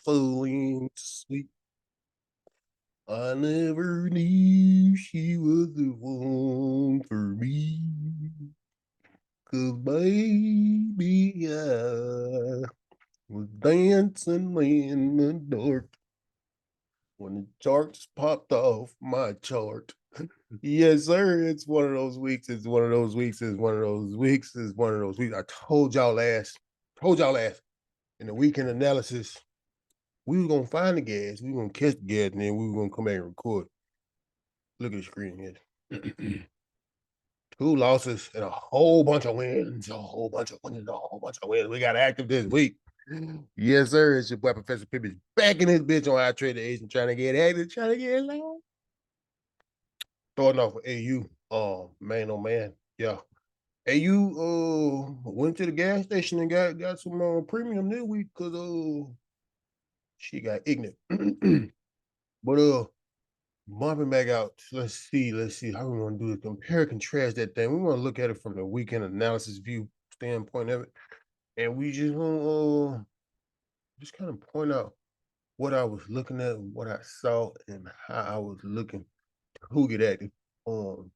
falling to sleep. I never knew she was the one for me. 'Cause baby, I was dancing in the dark when the charts popped off my chart. Yes, sir. It's one of those weeks. It's one of those weeks. It's one of those weeks. It's one of those weeks. I told y'all last in the weekend analysis, we were gonna find the gas, we were gonna catch the gas, and then we were gonna come back and record. Look at the screen here. Two losses and a whole bunch of wins, a whole bunch of wins, a whole bunch of wins. We got active this week. Yes, sir. It's your boy Professor Pippin back in his bitch on I Trade the Agent, trying to get active, trying to get low. Starting off with AU. Man, oh man. Yeah. AU went to the gas station and got some premium this week because she got ignorant. But bumping back out, let's see how we want to do it. Compare, contrast that thing. We want to look at it from the weekend analysis view standpoint of it, and we just want to just kind of point out what I was looking at, what I saw, and how I was looking to get active. Let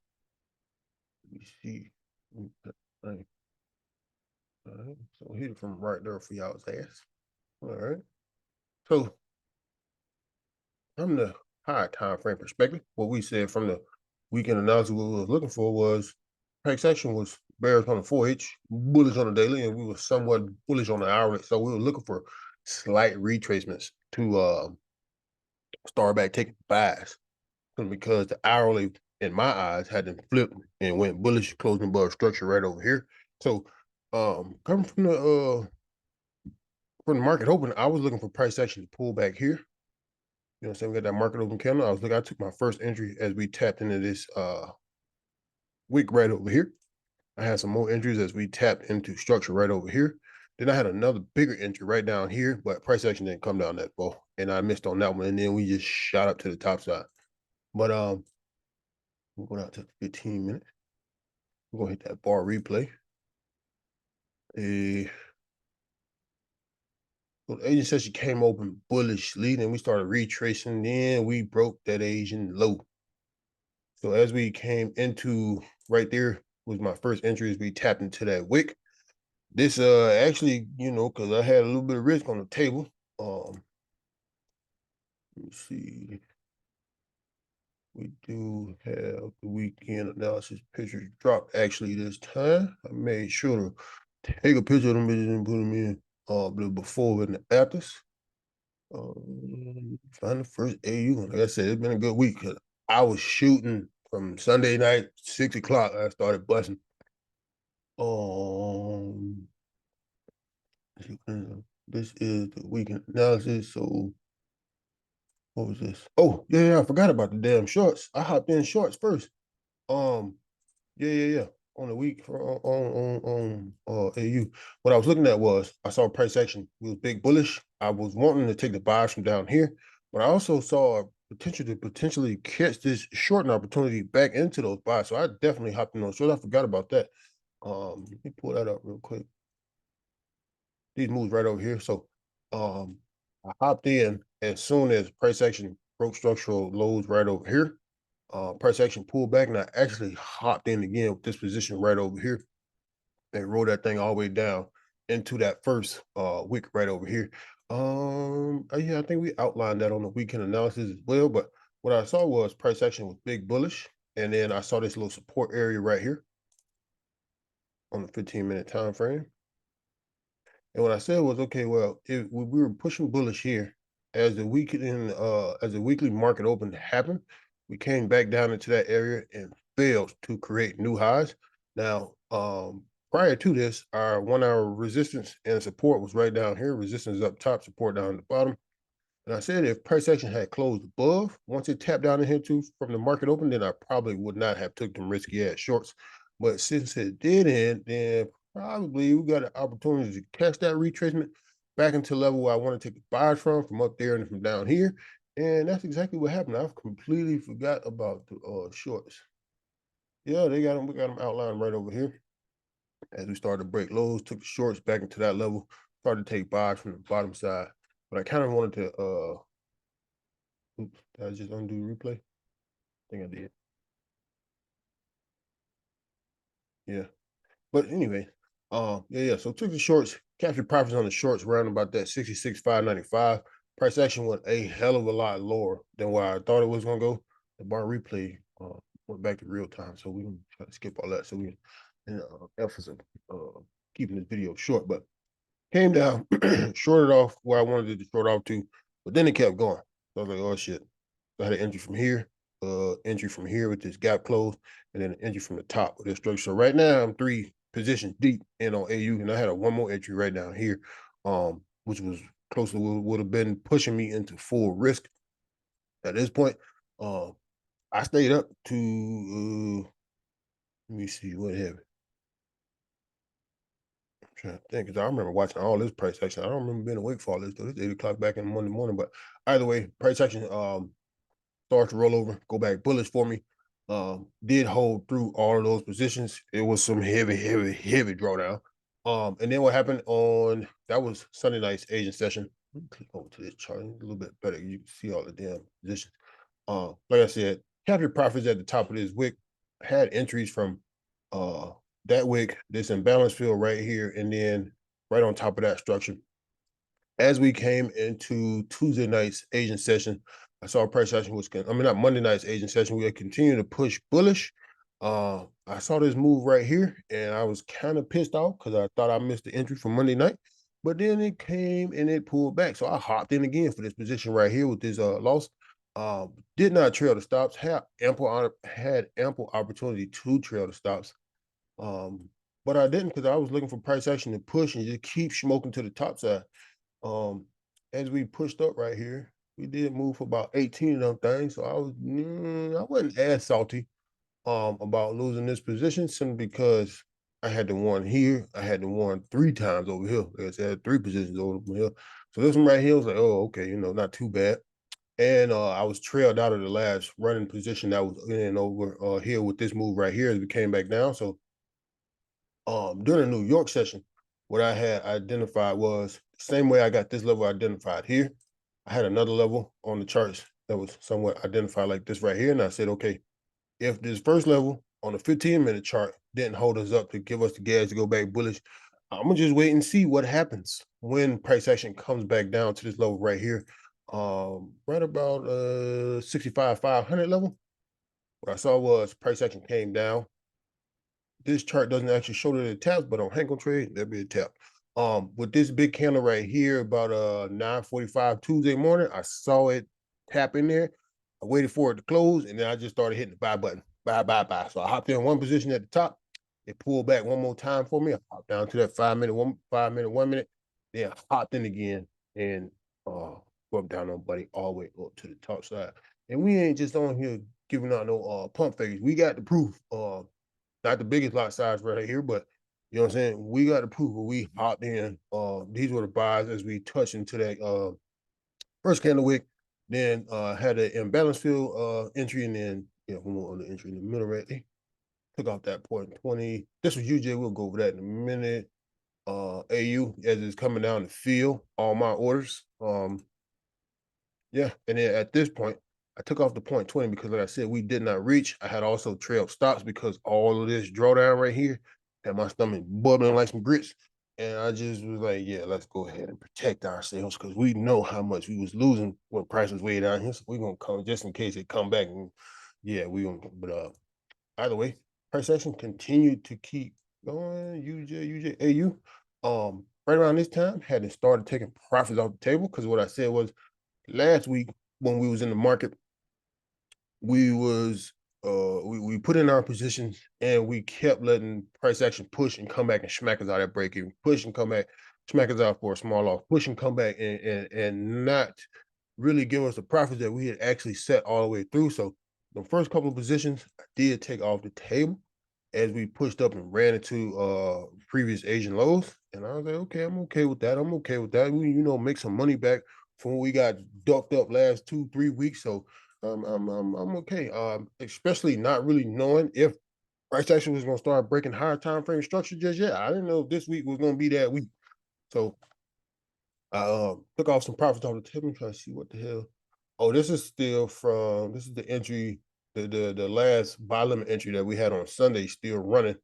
me see. All right. So hit it from right there for y'all's ass. All right. So from the high time frame perspective, what we said from the weekend analysis, what we was looking for was price action was bearish on the 4H, bullish on the daily, and we were somewhat bullish on the hourly. So we were looking for slight retracements to start back taking buys. Because the hourly, in my eyes, had to flip and went bullish, closing above structure right over here. So coming from the market open, I was looking for price action to pull back here. You know what I'm saying? We got that market open candle. I took my first entry as we tapped into this wick right over here. I had some more entries as we tapped into structure right over here. Then I had another bigger entry right down here, but price action didn't come down that far. And I missed on that one. And then we just shot up to the top side. But we're going out to 15 minutes. We're gonna hit that bar replay. So the agent said she came open bullishly, then we started retracing, then we broke that Asian low. So as we came into right there was my first entry as we tapped into that wick. This actually, because I had a little bit of risk on the table. Let me see. We do have the weekend analysis pictures dropped actually this time. I made sure to take a picture of them and put them in the before and the afters. Find the first AU. Like I said, it's been a good week. I was shooting from Sunday night, 6 o'clock. I started busting. This is the weekend analysis. So what was this? Oh, yeah, I forgot about the damn shorts. I hopped in shorts first. Yeah. On the week on AU. What I was looking at was I saw price action. It was big bullish. I was wanting to take the buys from down here, but I also saw a potential to potentially catch this shorting opportunity back into those buys. So I definitely hopped in on short. I forgot about that. Let me pull that up real quick. These moves right over here. So I hopped in as soon as price action broke structural lows right over here. Price action pulled back, and I actually hopped in again with this position right over here and rolled that thing all the way down into that first wick right over here. Yeah, I think we outlined that on the weekend analysis as well. But what I saw was price action was big bullish, and then I saw this little support area right here on the 15-minute time frame. And what I said was, okay, well, if we were pushing bullish here as the weekly market open happened, we came back down into that area and failed to create new highs. Now, prior to this, our 1 hour resistance and support was right down here. Resistance up top, support down at the bottom. And I said if price action had closed above, once it tapped down in here too from the market open, then I probably would not have took them risky ass shorts. But since it didn't, then probably we got an opportunity to catch that retracement back into level where I want to take the buys from up there and from down here. And that's exactly what happened. I've completely forgot about the shorts. Yeah, we got them outlined right over here. As we started to break lows, took the shorts back into that level, started to take buys from the bottom side. but I kind of wanted to oops, did I just undo replay? I think I did. Yeah. But anyway, yeah. So took the shorts, captured profits on the shorts around about that 66,595. Price action went a hell of a lot lower than where I thought it was gonna go. The bar replay went back to real time, so we can try to skip all that. So we emphasis keeping this video short, but came down, shorted off where I wanted it to short off to, but then it kept going. So I was like, oh shit. So I had an entry from here, entry from here with this gap close, and then an entry from the top with this structure. So right now I'm 3 positions deep in on AU, and I had a one more entry right down here, which was close to what would have been pushing me into full risk at this point. I stayed up to let me see what happened. Trying to think, because I remember watching all this price action. I don't remember being awake for all this though. It's 8 o'clock back in the Monday morning. But either way, price action starts to roll over, go back bullish for me. Did hold through all of those positions. It was some heavy drawdown. And then what happened on that was Sunday night's Asian session. Let me click over to this chart a little bit better. You can see all the damn positions. Like I said, capture profits at the top of this wick. Had entries from that wick, this imbalance field right here, and then right on top of that structure. As we came into Tuesday night's Asian session, I saw price action was, I mean, not Monday night's Asian session, we had continued to push bullish. I saw this move right here, and I was kind of pissed off because I thought I missed the entry from Monday night, but then it came and it pulled back. So I hopped in again for this position right here with this loss. Did not trail the stops, had ample opportunity to trail the stops. Um, but I didn't because I was looking for price action to push and just keep smoking to the top side. Um, as we pushed up right here, we did move for about 18 of them things. So I wasn't as salty about losing this position simply because I had the one here, I had the one 3 times over here. Like I said, I had 3 positions over here. So this one right here was like, oh, okay, not too bad. And I was trailed out of the last running position that was in over here with this move right here as we came back down. So during the New York session, what I had identified was the same way I got this level identified here. I had another level on the charts that was somewhat identified like this right here. And I said, okay, if this first level on the 15-minute chart didn't hold us up to give us the gas to go back bullish, I'm gonna just wait and see what happens when price action comes back down to this level right here. Right about 65,500 level. What I saw was price action came down. This chart doesn't actually show that it taps, but on Hanko trade, there'll be a tap. With this big candle right here, about 9:45 Tuesday morning, I saw it tap in there. I waited for it to close, and then I just started hitting the buy button. Buy. So I hopped in one position at the top. It pulled back one more time for me. I hopped down to that 5 minute, 1 minute, then I hopped in again and go up down on buddy all the way up to the top side. And we ain't just on here giving out no pump fakes. We got the proof. Not the biggest lot size right here, but you know what I'm saying? We got the proof where we hopped in. These were the buys as we touched into that first candle wick, then had an imbalance field entry, and then one more on the entry in the middle right there. Took off that point 20. This was UJ. We'll go over that in a minute. AU as it's coming down the field, all my orders. Yeah, and then at this point, I took off the point 20 because, like I said, we did not reach. I had also trailed stops because all of this drawdown right here had my stomach bubbling like some grits. And I just was like, yeah, let's go ahead and protect ourselves because we know how much we was losing when price was way down here. So we're gonna come just in case it come back. And yeah, we gonna either way, price action continued to keep going. UJ, AU. Right around this time, had to started taking profits off the table because what I said was last week when we was in the market, we was we put in our positions and we kept letting price action push and come back and smack us out at break even, push and come back, smack us out for a small loss, push and come back and not really give us the profits that we had actually set all the way through. So the first couple of positions I did take off the table as we pushed up and ran into previous Asian lows. And I was like, okay, I'm okay with that. I'm okay with that. We, make some money back from when we got ducked up last 2-3 weeks. So I'm okay. Especially not really knowing if price action was gonna start breaking higher time frame structure just yet. I didn't know if this week was gonna be that week. So I took off some profits off the tip. I'm trying to see what the hell. Oh, this is still from this is the entry, the last buy limit entry that we had on Sunday still running.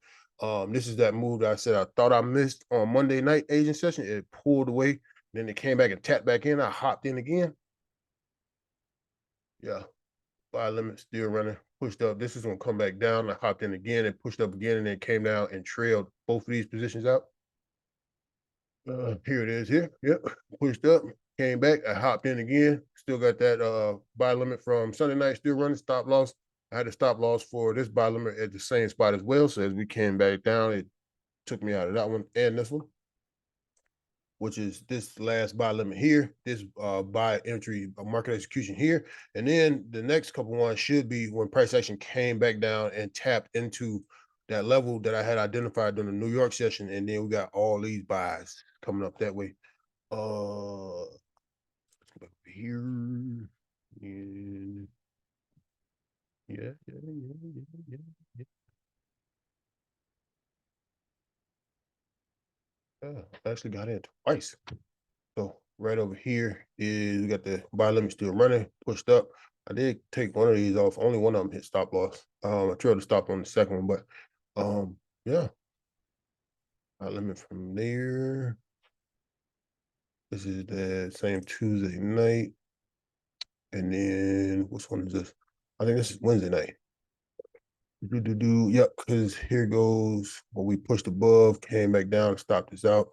This is that move that I said I thought I missed on Monday night Asian session. It pulled away, then it came back and tapped back in. I hopped in again. Yeah, buy limit still running, pushed up. This is gonna come back down. I hopped in again and pushed up again, and then came down and trailed both of these positions out. Here it is here. Yep. Pushed up, came back. I hopped in again. Still got that buy limit from Sunday night still running, stop loss. I had a stop loss for this buy limit at the same spot as well. So as we came back down, it took me out of that one and this one, which is this last buy limit here, this buy entry market execution here. And then the next couple ones should be when price action came back down and tapped into that level that I had identified during the New York session. And then we got all these buys coming up that way. Here. And yeah. I actually got in twice. So right over here is we got the buy limit still running, pushed up. I did take one of these off. Only one of them hit stop loss. I trailed to stop on the second one, but yeah. Buy limit from there. This is the same Tuesday night. And then which one is this? I think this is Wednesday night. Yep, because here goes when we pushed above, came back down, stopped us out.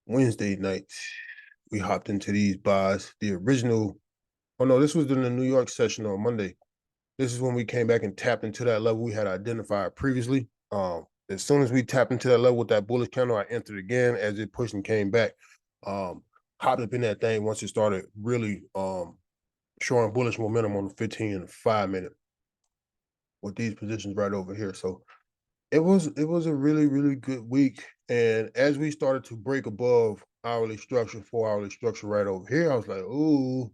Wednesday night, we hopped into these buys. The original, oh no, this was in the New York session on Monday. This is when we came back and tapped into that level we had identified previously. As soon as we tapped into that level with that bullish candle, I entered again as it pushed and came back. Hopped up in that thing once it started really showing bullish momentum on the 15 and 5 minute with these positions right over here. So it was a really good week. And as we started to break above hourly structure, 4 hourly structure right over here, I was like, ooh,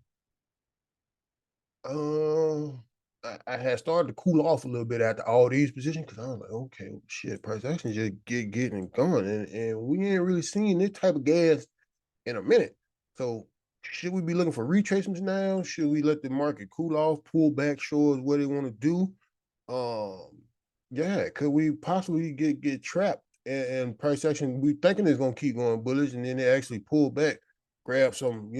I had started to cool off a little bit after all these positions because I was like, okay, well, shit, price action just getting going, and we ain't really seen this type of gas in a minute. So should we be looking for retracements now? Should we let the market cool off, pull back, show us what they want to do? Um, yeah, could we possibly get trapped and price action? We thinking it's gonna keep going bullish, and then they actually pull back, grab some,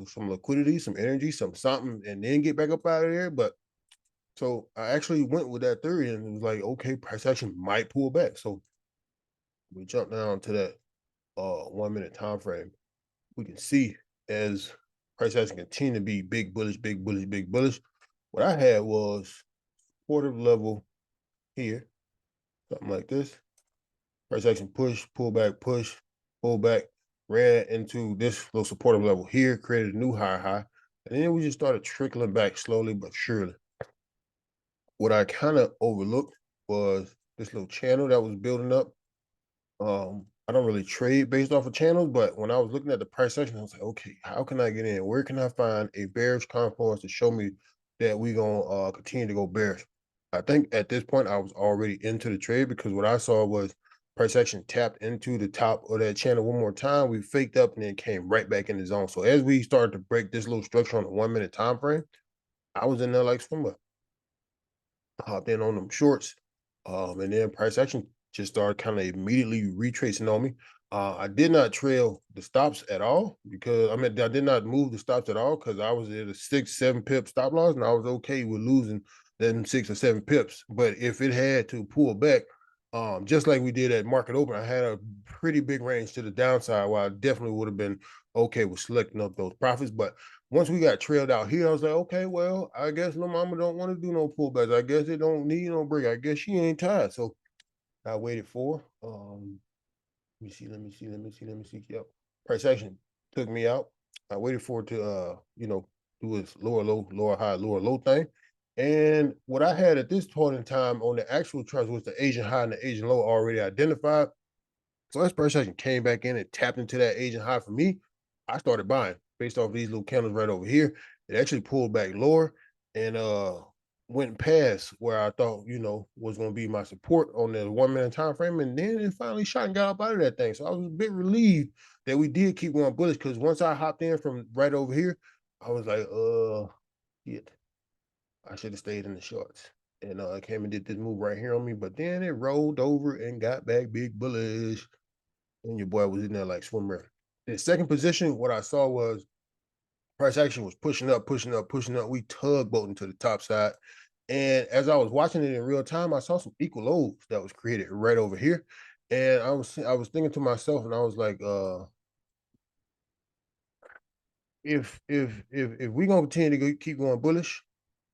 some liquidity, some energy, something, and then get back up out of there. But so I actually went with that theory, and it was like, okay, price action might pull back. So we jump down to that 1 minute time frame. We can see as price action continue to be big bullish, big bullish, big bullish. What I had was supportive level here, something like this. Price action push, push, pull back, ran into this little supportive level here, created a new high, and then we just started trickling back slowly but surely. What I kind of overlooked was this little channel that was building up. I don't really trade based off of channels, but when I was looking at the price action, I was like, okay, how can I get in? Where can I find a bearish confluence to show me that we're gonna continue to go bearish? I think at this point I was already into the trade because what I saw was price action tapped into the top of that channel one more time. We faked up and then came right back in the zone. So as we started to break this little structure on a 1 minute time frame, I was in there like swimmer. Hopped in on them shorts. And then price action just started kind of immediately retracing on me. I did not trail the stops at all because I did not move the stops at all because I was at a 6-7 pip stop loss and I was okay with losing them 6 or 7 pips. But if it had to pull back, just like we did at market open, I had a pretty big range to the downside where I definitely would have been okay with selecting up those profits. But once we got trailed out here, I was like, okay, well, I guess no mama don't want to do no pullbacks. I guess it don't need no break. I guess she ain't tired. So I waited for. Let me see. Yep. Price action took me out. I waited for it to do its lower low, lower high, lower low thing. And what I had at this point in time on the actual charts was the Asian high and the Asian low already identified. So as price action came back in and tapped into that Asian high for me, I started buying based off these little candles right over here. It actually pulled back lower. And went past where I thought, was going to be my support on the 1 minute time frame, and then it finally shot and got up out of that thing. So I was a bit relieved that we did keep going bullish, because once I hopped in from right over here, I was like, shit, I should have stayed in the shorts. And it came and did this move right here on me, but then it rolled over and got back big bullish, and your boy was in there like swimmer. The second position, what I saw was price action was pushing up, pushing up, pushing up. We tugboating to the top side. And as I was watching it in real time, I saw some equal lows that was created right over here. And I was thinking to myself, and I was like, if we gonna continue to keep going bullish,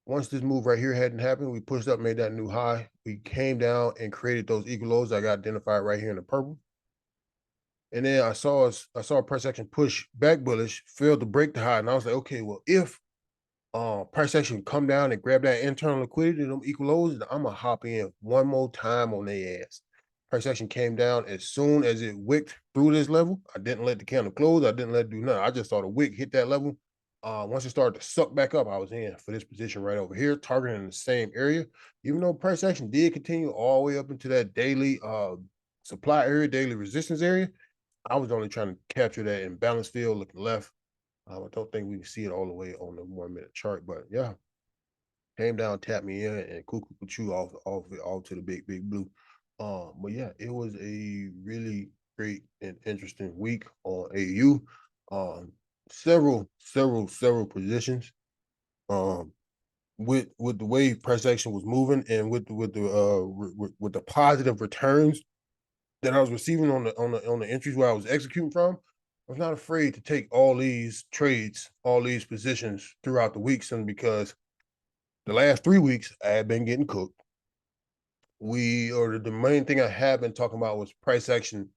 once this move right here hadn't happened, we pushed up, made that new high. We came down and created those equal lows I got identified right here in the purple. And then I saw a price action push back bullish, failed to break the high. And I was like, okay, well, if price action come down and grab that internal liquidity, them equal lows, I'm gonna hop in one more time on their ass. Price action came down as soon as it wicked through this level. I didn't let the candle close. I didn't let it do nothing. I just saw the wick hit that level. Once it started to suck back up, I was in for this position right over here, targeting the same area. Even though price action did continue all the way up into that daily supply area, daily resistance area, I was only trying to capture that imbalance field looking left. I don't think we can see it all the way on the 1 minute chart, but yeah, came down, tapped me in, and cuckoo chew off to the big blue. But yeah, it was a really great and interesting week on AU. Several positions. Um, with the way price action was moving, and with the positive returns that I was receiving on the entries where I was executing from, I was not afraid to take all these trades, all these positions throughout the weeks, and because the last 3 weeks I had been getting cooked. The main thing I have been talking about was price action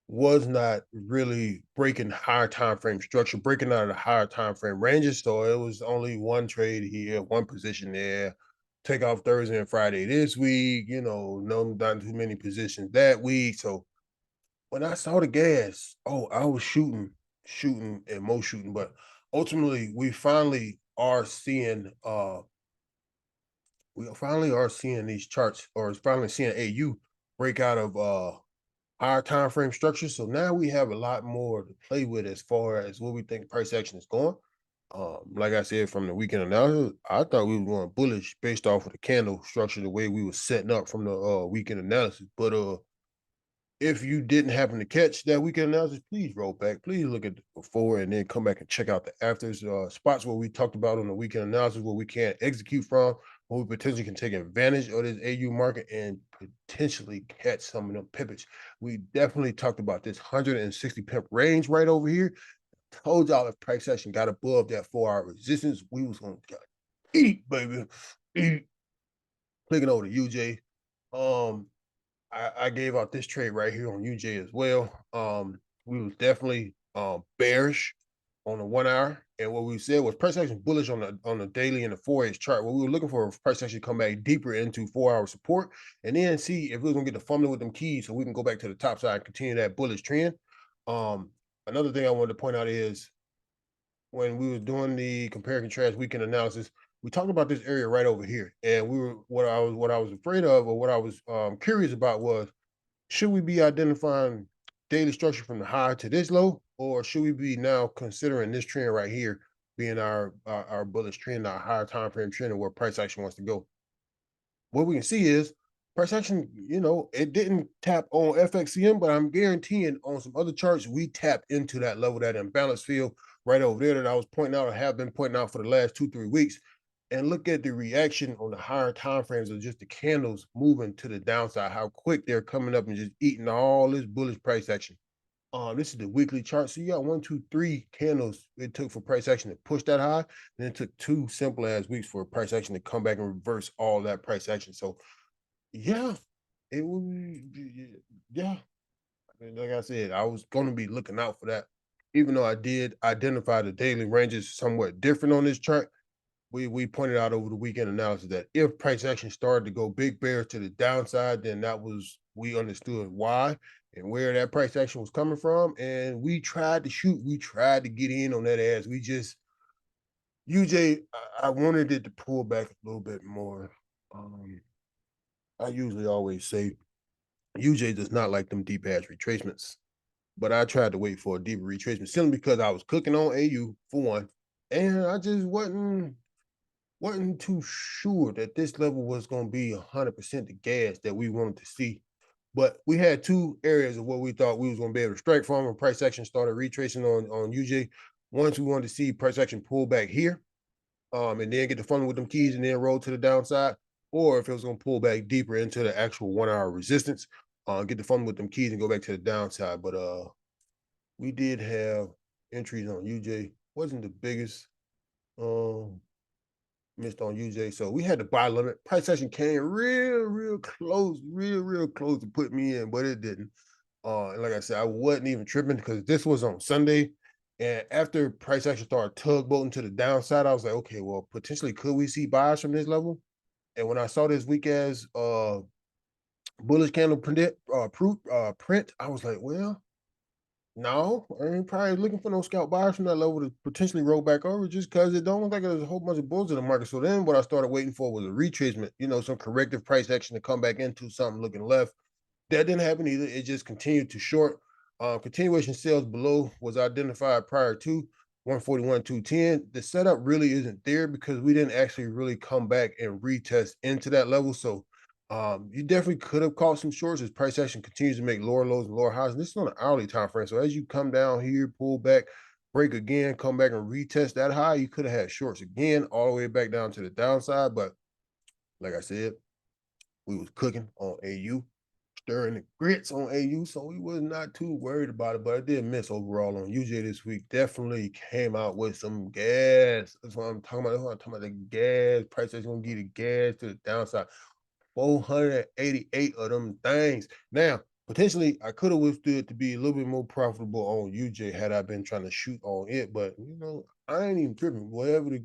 was not really breaking higher time frame structure, breaking out of the higher time frame ranges. So it was only one trade here, one position there. Take off Thursday and Friday this week, no, not too many positions that week. So when I saw the gas, I was shooting and more shooting, but ultimately we finally are seeing these charts, or finally seeing AU break out of higher time frame structure. So now we have a lot more to play with as far as what we think price action is going. Like I said, from the weekend analysis, I thought we were going bullish based off of the candle structure, the way we were setting up from the weekend analysis. But if you didn't happen to catch that weekend analysis, please roll back. Please look at the before and then come back and check out the afters, spots where we talked about on the weekend analysis where we can't execute from, where we potentially can take advantage of this AU market and potentially catch some of them pivots. We definitely talked about this 160 pip range right over here. Told y'all if price action got above that 4-hour resistance, we was going to eat, baby. Eat. Clicking over to UJ. Um, I gave out this trade right here on UJ as well. We was definitely bearish on the 1 hour, and what we said was price action bullish on the daily and the FOREX chart. What we were looking for was price action come back deeper into 4-hour support, and then see if we are gonna get the fumbling with them keys, so we can go back to the top side and continue that bullish trend. Um, Another thing I wanted to point out is when we were doing the compare and contrast weekend analysis, we talked about this area right over here, and we were what I was afraid of, or what I was curious about was, should we be identifying daily structure from the high to this low, or should we be now considering this trend right here being our bullish trend, our higher time frame trend, and where price action wants to go? What we can see is price action, it didn't tap on FXCM, but I'm guaranteeing on some other charts, we tapped into that level, that imbalance field right over there that I was pointing out, or have been pointing out for the last 2-3 weeks. And look at the reaction on the higher time frames of just the candles moving to the downside, how quick they're coming up and just eating all this bullish price action. This is the weekly chart. So you got 1, 2, 3 candles it took for price action to push that high. And it took 2 simple-ass weeks for price action to come back and reverse all that price action. So yeah, it was, yeah. Like I said, I was going to be looking out for that. Even though I did identify the daily ranges somewhat different on this chart, we pointed out over the weekend analysis that if price action started to go big bear to the downside, then we understood why and where that price action was coming from. And we tried to shoot, we tried to get in on that ass. We just UJ, I wanted it to pull back a little bit more. I usually always say UJ does not like them deep ass retracements, but I tried to wait for a deeper retracement simply because I was cooking on AU for one, and I just wasn't too sure that this level was going to be 100% the gas that we wanted to see. But we had two areas of what we thought we was going to be able to strike from, and price action started retracing on UJ. Once we wanted to see price action pull back here, and then get the funnel with them keys and then roll to the downside, or if it was going to pull back deeper into the actual 1 hour resistance, get the funnel with them keys and go back to the downside. But we did have entries on UJ, wasn't the biggest. Um, Missed on UJ. So we had the buy limit. Price action came real close, real close to put me in, but it didn't. And like I said, I wasn't even tripping because this was on Sunday. And after price action started tugboating to the downside, I was like, okay, well, potentially could we see buys from this level? And when I saw this weak ass bullish candle print, I was like, well, no, I ain't probably looking for no scalp buyers from that level to potentially roll back over just because it don't look like there's a whole bunch of bulls in the market. So then what I started waiting for was a retracement, some corrective price action to come back into something looking left. That didn't happen either. It just continued to short. Continuation sales below was identified prior to 141, 210. The setup really isn't there because we didn't actually really come back and retest into that level. So you definitely could have caught some shorts as price action continues to make lower lows and lower highs. And this is on an hourly time frame. So as you come down here, pull back, break again, come back and retest that high, you could have had shorts again all the way back down to the downside. But like I said, we was cooking on AU, stirring the grits on AU, so we was not too worried about it. But I did miss overall on UJ this week. Definitely came out with some gas. That's what I'm talking about. That's what I'm talking about. The gas price is gonna get the gas to the downside. 488 of them things. Now, potentially, I could have withstood to be a little bit more profitable on UJ had I been trying to shoot on it. But I ain't even tripping. Wherever the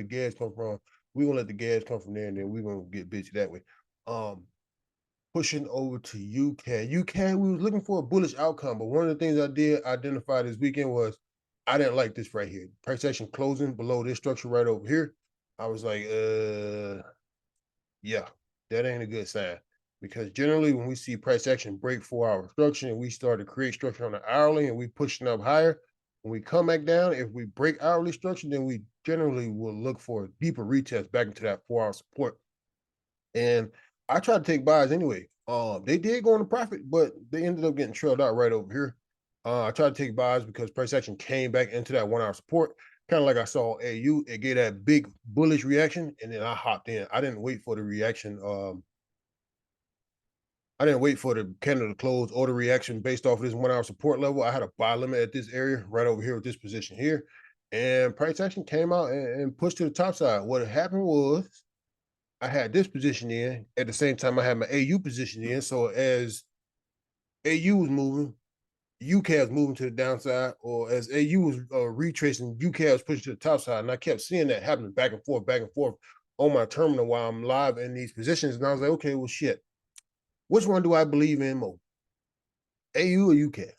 gas come from, we gonna let the gas come from there, and then we gonna get busy that way. Um, Pushing over to UCAD. UCAD, we was looking for a bullish outcome, but one of the things I did identify this weekend was I didn't like this right here. Price action closing below this structure right over here. I was like, yeah, that ain't a good sign. Because generally when we see price action break 4 hour structure and we start to create structure on the hourly and we pushing up higher, when we come back down, if we break hourly structure, then we generally will look for a deeper retest back into that 4 hour support. And I tried to take buys anyway. They did go into profit, but they ended up getting trailed out right over here. I tried to take buys because price action came back into that 1 hour support, kind of like I saw AU. It gave that big bullish reaction, and then I hopped in. I didn't wait for the reaction. I didn't wait for the candle to close or the reaction based off of this 1 hour support level. I had a buy limit at this area right over here with this position here, and price action came out and pushed to the top side. What happened was I had this position in at the same time I had my AU position in. So as AU was moving, UCAD was moving to the downside, or as AU was retracing, UCAD was pushing to the top side. And I kept seeing that happening back and forth on my terminal while I'm live in these positions. And I was like, okay, well, shit. Which one do I believe in more? AU or UCAD?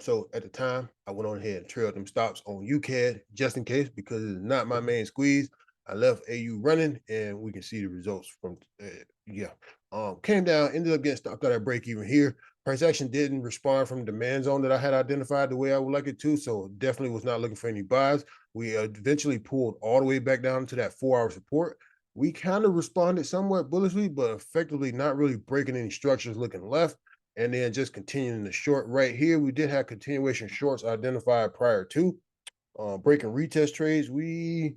So at the time, I went on ahead and trailed them stops on UCAD just in case because it's not my main squeeze. I left AU running, and we can see the results from yeah. Came down, ended up getting stopped at that break even here. Price action didn't respond from the demand zone that I had identified the way I would like it to, so definitely was not looking for any buys. We eventually pulled all the way back down to that 4 hour support. We kind of responded somewhat bullishly, but effectively not really breaking any structures looking left. And then just continuing the short right here, we did have continuation shorts identified prior to breaking retest trades. We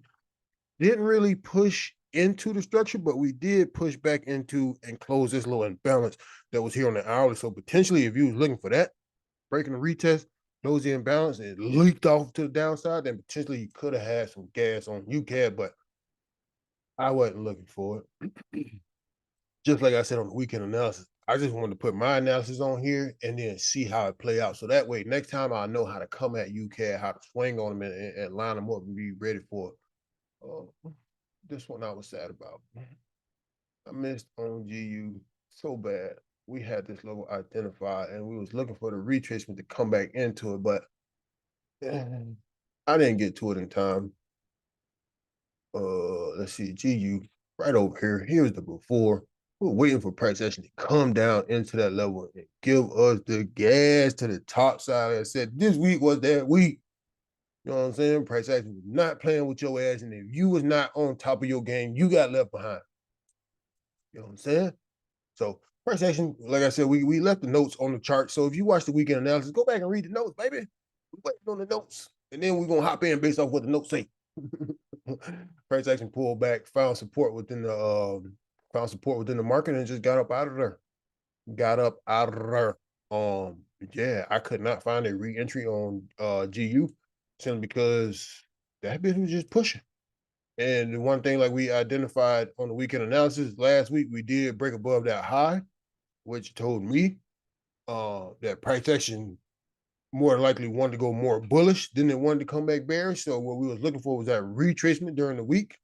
didn't really push into the structure, but we did push back into and close this little imbalance that was here on the hourly. So potentially, if you was looking for that, breaking the retest, close the imbalance, and it leaked off to the downside, then potentially you could have had some gas on UCAD, but I wasn't looking for it. Just like I said on the weekend analysis, I just wanted to put my analysis on here and then see how it play out. So that way, next time I know how to come at UCAD, how to swing on them and line them up and be ready for this one I was sad about. I missed on GU so bad. We had this level identified and we was looking for the retracement to come back into it, but I didn't get to it in time. Let's see, GU right over here. Here's the before. We're waiting for price action to come down into that level and give us the gas to the top side. I said this week was that week. You know what I'm saying? Price action was not playing with your ass, and if you was not on top of your game, you got left behind. You know what I'm saying? So price action, like I said, we left the notes on the chart. So if you watch the weekend analysis, go back and read the notes, baby. We're waiting on the notes, and then we're gonna hop in based off what the notes say. Price action pulled back, found support within the market, and just got up out of there. Got up out of there. Yeah, I could not find a re-entry on GU simply because that bitch was just pushing. And the one thing like we identified on the weekend analysis last week, we did break above that high, which told me that price action more likely wanted to go more bullish than it wanted to come back bearish. So what we was looking for was that retracement during the week.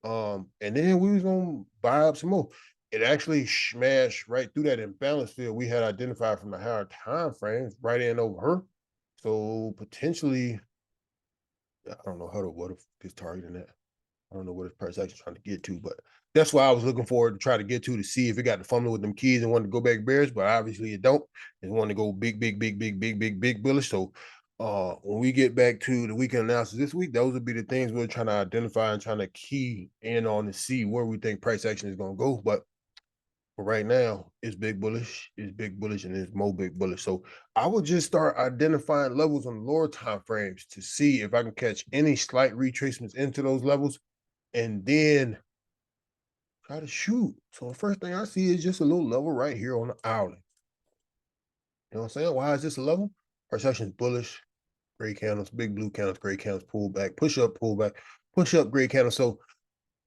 And then we was gonna buy up some more. It actually smashed right through that imbalance field we had identified from the higher time frames, right in over her. So potentially, I don't know what if it's targeting that. I don't know what his price action trying to get to, but that's why I was looking forward to try to get to see if it got the fumbling with them keys and wanted to go back bearish, but obviously it don't. It wanted to go big bullish. So when we get back to the weekend analysis this week, those would be the things we're trying to identify and trying to key in on to see where we think price action is going to go. But for right now, it's big bullish, and it's more big bullish. So I would just start identifying levels on lower time frames to see if I can catch any slight retracements into those levels and then try to shoot. So the first thing I see is just a little level right here on the hourly. You know what I'm saying? Why is this a level? Price action is bullish, gray candles, big blue candles, gray candles, pull back, pull back, push up, gray candles. So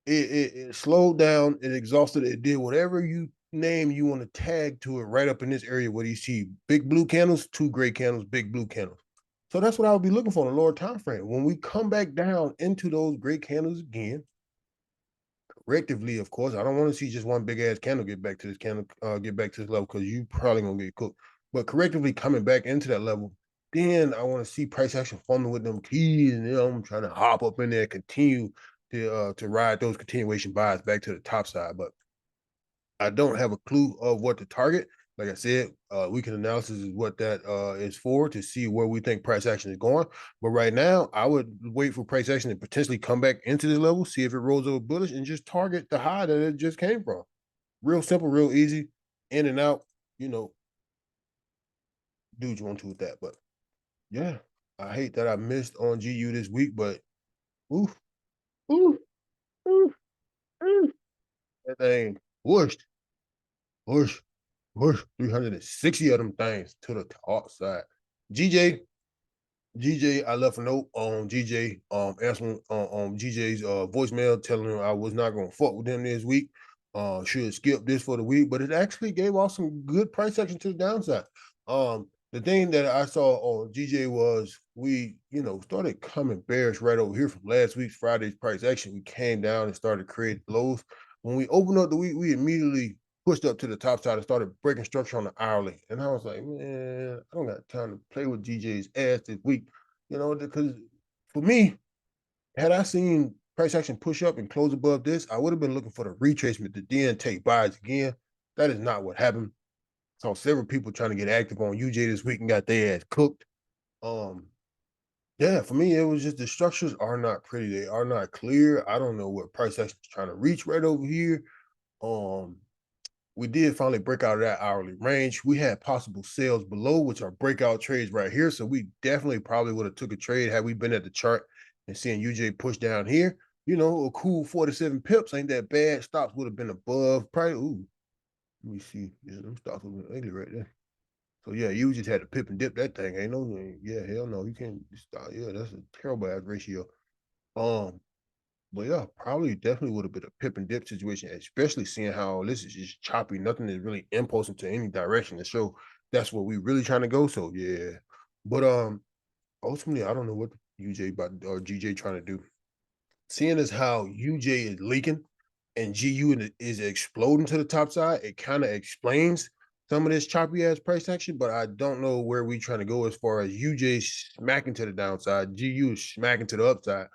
it slowed down, it exhausted, it did whatever you name you want to tag to it right up in this area where you see big blue candles, two gray candles, big blue candles. So that's what I would be looking for in a lower time frame. When we come back down into those gray candles again, correctively, of course. I don't want to see just one big ass candle get back to this get back to this level because you probably gonna get cooked. But correctively coming back into that level, then I want to see price action fumbling with them keys, and I'm trying to hop up in there, continue to ride those continuation buys back to the top side. But I don't have a clue of what to target. Like I said, weekend analysis is what that is for to see where we think price action is going. But right now, I would wait for price action to potentially come back into this level, see if it rolls over bullish, and just target the high that it just came from. Real simple, real easy, in and out. You know, do what you want to with that. But yeah, I hate that I missed on GU this week, but oof, oof, oof, oof. That thing pushed, pushed. Push 360 of them things to the top side. GJ, I left a note on GJ, answering on GJ's voicemail, telling him I was not gonna fuck with him this week. Should skip this for the week, but it actually gave off some good price action to the downside. The thing that I saw on GJ was we, started coming bearish right over here from last week's Friday's price action. We came down and started creating lows. When we opened up the week, we immediately pushed up to the top side and started breaking structure on the hourly. And I was like, man, I don't got time to play with GJ's ass this week, because for me, had I seen price action push up and close above this, I would have been looking for the retracement to then take buys again. That is not what happened. Saw several people trying to get active on UJ this week and got their ass cooked. Um, yeah, for me, it was just the structures are not pretty. They are not clear. I don't know what price action is trying to reach right over here. Um, we did finally break out of that hourly range. We had possible sales below, which are breakout trades right here. So we definitely probably would have took a trade had we been at the chart and seeing UJ push down here. A cool 47 pips ain't that bad. Stops would have been above. Probably, let me see. Yeah, them stops would have been ugly right there. So yeah, you just had to pip and dip that thing. Ain't no, yeah, hell no, you can't stop. Yeah, that's a terrible ass ratio. Um, but yeah, probably definitely would have been a pip and dip situation, especially seeing how this is just choppy. Nothing is really impulsing to any direction to show that's what we really trying to go. So yeah. But ultimately I don't know what UJ about or GJ trying to do. Seeing as how UJ is leaking and GU is exploding to the top side, it kind of explains some of this choppy ass price action, but I don't know where we trying to go as far as UJ smacking to the downside, GU smacking to the upside.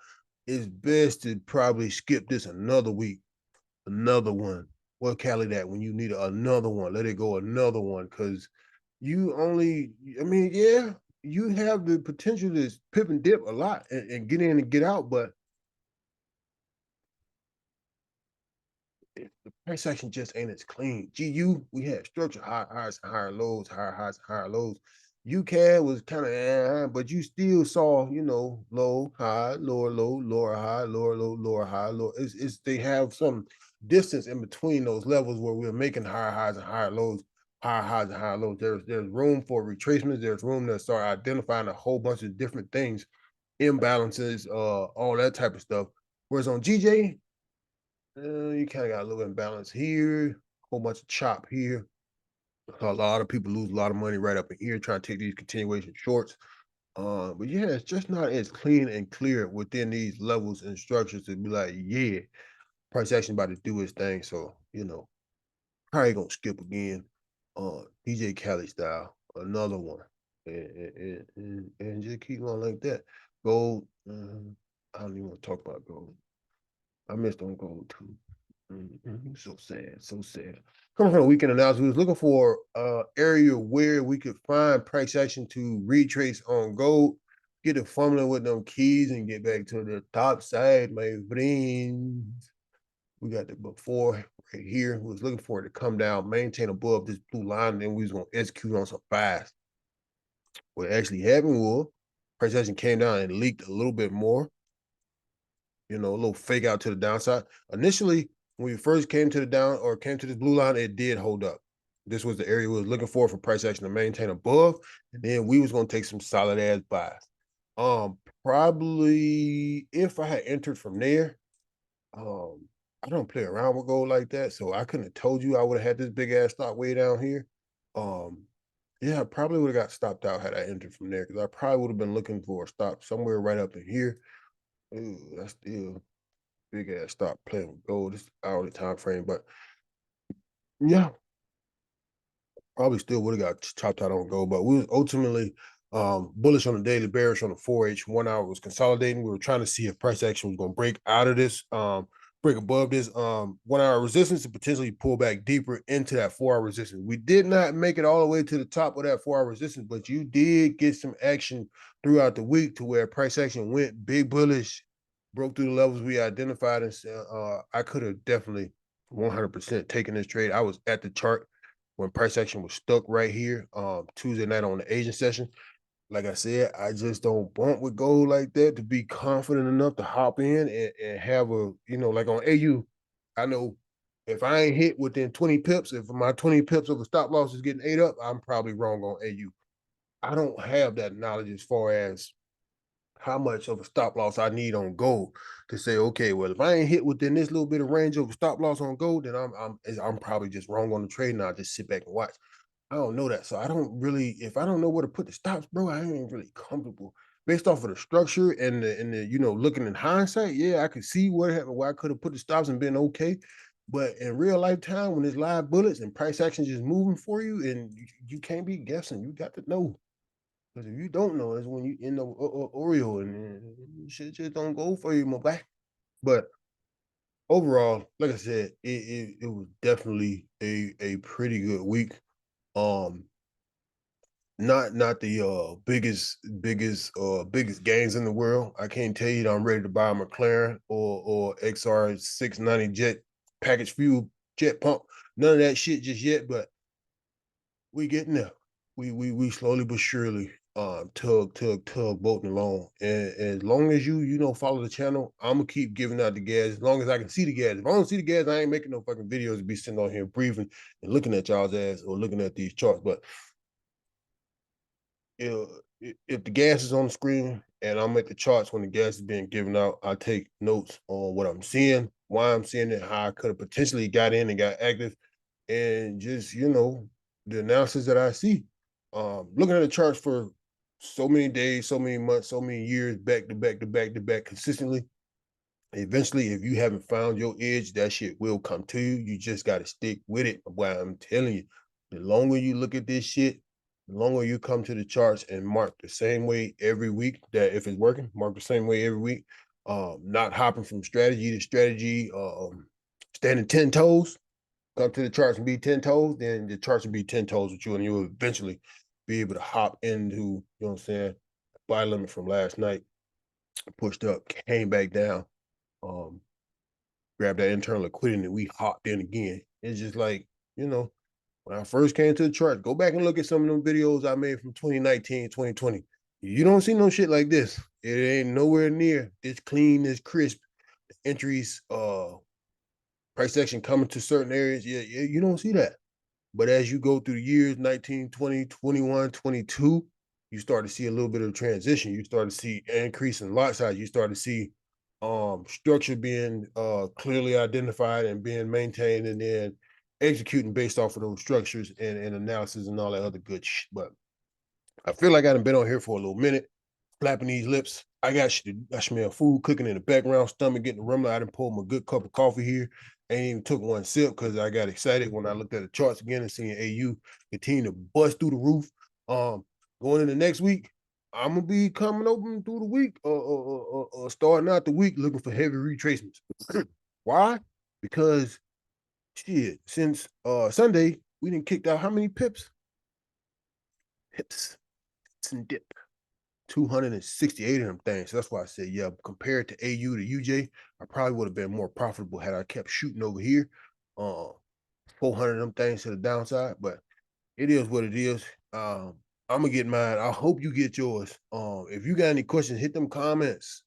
it's best to probably skip this another week, another one. What Cali that when you need another one, let it go another one because you only, I mean, yeah, you have the potential to pip and dip a lot and get in and get out, but the price action just ain't as clean. GU, we had structure, higher highs, higher lows, higher highs, higher lows. UCAD was kind of, but you still saw, low, high, lower, low, lower, high, lower, low, lower, high, lower. It's they have some distance in between those levels where we're making higher highs and higher lows, higher highs and higher lows. There's room for retracements. There's room to start identifying a whole bunch of different things, imbalances, all that type of stuff. Whereas on GJ, you kind of got a little imbalance here, a whole bunch of chop here. A lot of people lose a lot of money right up in here trying to take these continuation shorts. But yeah, it's just not as clean and clear within these levels and structures to be like, yeah, price action about to do its thing. So, probably gonna skip again. DJ Khaled style, another one. And just keep going like that. Gold, I don't even want to talk about gold. I missed on gold too. So sad, so sad. Coming from the weekend analysis, we was looking for area where we could find price action to retrace on gold, get a formula with them keys, and get back to the top side, my friends. We got the before right here. We was looking for it to come down, maintain above this blue line, and then we was gonna execute on some fast. What actually happened was price action came down and leaked a little bit more, a little fake out to the downside. Initially, when we first came to the down or came to this blue line, it did hold up. This was the area we was looking for price action to maintain above, and then we was gonna take some solid ass buys. Probably if I had entered from there, I don't play around with gold like that, so I couldn't have told you I would have had this big ass stock way down here. Um, yeah, I probably would have got stopped out had I entered from there because I probably would have been looking for a stop somewhere right up in here. Ooh, that's still big ass stop playing with gold. This hourly time frame, but yeah, probably still would have got chopped out on gold. But we was ultimately bullish on the daily, bearish on the 4H. 1 hour was consolidating. We were trying to see if price action was going to break out of this, break above this 1 hour resistance and potentially pull back deeper into that 4 hour resistance. We did not make it all the way to the top of that 4 hour resistance, but you did get some action throughout the week to where price action went big bullish, broke through the levels we identified, and I could have definitely 100% taken this trade. I was at the chart when price action was stuck right here Tuesday night on the Asian session. Like I said, I just don't bump with gold like that to be confident enough to hop in and have a, like on AU, I know if I ain't hit within 20 pips, if my 20 pips of a stop loss is getting ate up, I'm probably wrong on AU. I don't have that knowledge as far as how much of a stop loss I need on gold to say, okay, well, if I ain't hit within this little bit of range of a stop loss on gold, then I'm probably just wrong on the trade, and I'll just sit back and watch. I don't know that. So I don't really, if I don't know where to put the stops, bro, I ain't really comfortable. Based off of the structure and the looking in hindsight, yeah, I could see where I could have put the stops and been okay. But in real life time, when it's live bullets and price action just moving for you, and you can't be guessing, you got to know. Because if you don't know, it's when you end up Oreo and shit just don't go for you, my boy. But overall, like I said, it was definitely a pretty good week. Um, not the biggest gains in the world. I can't tell you that I'm ready to buy a McLaren or XR 690 jet package fuel jet pump. None of that shit just yet, but we getting there. We slowly but surely tug bolting along. And as long as you follow the channel, I'm gonna keep giving out the gas as long as I can see the gas. If I don't see the gas, I ain't making no fucking videos to be sitting on here breathing and looking at y'all's ass or looking at these charts. But if the gas is on the screen and I'm at the charts when the gas is being given out, I take notes on what I'm seeing, why I'm seeing it, how I could have potentially got in and got active, and just the analysis that I see. Looking at the charts for so many days, so many months, so many years, back to back to back to back consistently. Eventually, if you haven't found your edge, that shit will come to you. You just got to stick with it. But I'm telling you, the longer you look at this shit, the longer you come to the charts and mark the same way every week. That if it's working, mark the same way every week. not hopping from strategy to strategy, standing 10 toes, come to the charts and be 10 toes, then the charts will be 10 toes with you, and you'll eventually be able to hop into, you know what I'm saying, buy limit from last night, pushed up, came back down, um, grabbed that internal liquidity, and we hopped in again. It's just like, you know, when I first came to the chart, go back and look at some of them videos I made from 2019, 2020. You don't see no shit like this. It ain't nowhere near this clean, this crisp. Entries, price action coming to certain areas. Yeah, you don't see that. But as you go through the years 19, 20, 21, 22, you start to see a little bit of transition. You start to see increase in lot size. You start to see structure being clearly identified and being maintained, and then executing based off of those structures and analysis and all that other good shit. But I feel like I've been on here for a little minute, flapping these lips. I smell food cooking in the background, stomach getting a rumble. I done pulled my good cup of coffee here. Ain't even took one sip because I got excited when I looked at the charts again and seeing AU continue to bust through the roof. Going into next week, I'm gonna be coming open through the week, starting out the week looking for heavy retracements. Why? Because shit, since Sunday, we didn't kicked out how many pips? Pips and dip. 268 of them things. So that's why I said, yeah, compared to AU to UJ, I probably would have been more profitable had I kept shooting over here. 400 of them things to the downside, but it is what it is. I'm gonna get mine. I hope you get yours. If you got any questions, hit them comments.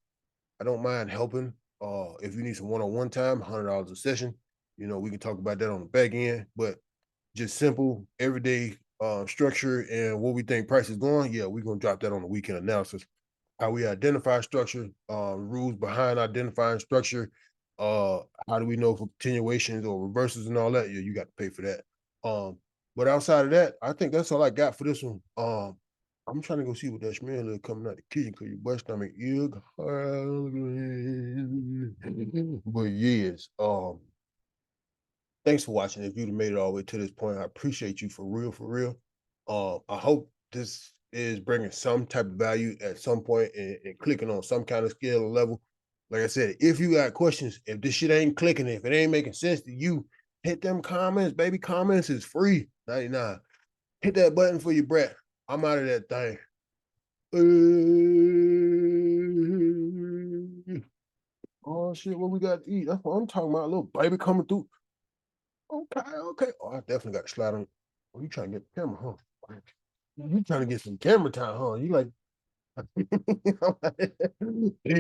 I don't mind helping. If you need some one-on-one time, $100 a session. You know, we can talk about that on the back end, but just simple everyday structure and what we think price is going. Yeah, we're gonna drop that on the weekend analysis. How we identify structure, rules behind identifying structure, how do we know for continuations or reversals and all that? Yeah, you got to pay for that. But outside of that, I think that's all I got for this one. I'm trying to go see what that smell is coming out the kitchen because your butt stomach is. But yes, thanks for watching. If you've made it all the way to this point, I appreciate you for real, for real. I hope this is bringing some type of value at some point and clicking on some kind of scale or level. Like I said, if you got questions, if this shit ain't clicking, if it ain't making sense to you, hit them comments, baby. Comments is free, 99. Hit that button for your breath. I'm out of that thing. Oh shit, what we got to eat? That's what I'm talking about. A little baby coming through. Okay, okay. Oh, I definitely got to slide on. Oh, you trying to get the camera, huh? You trying to get some camera time, huh? You like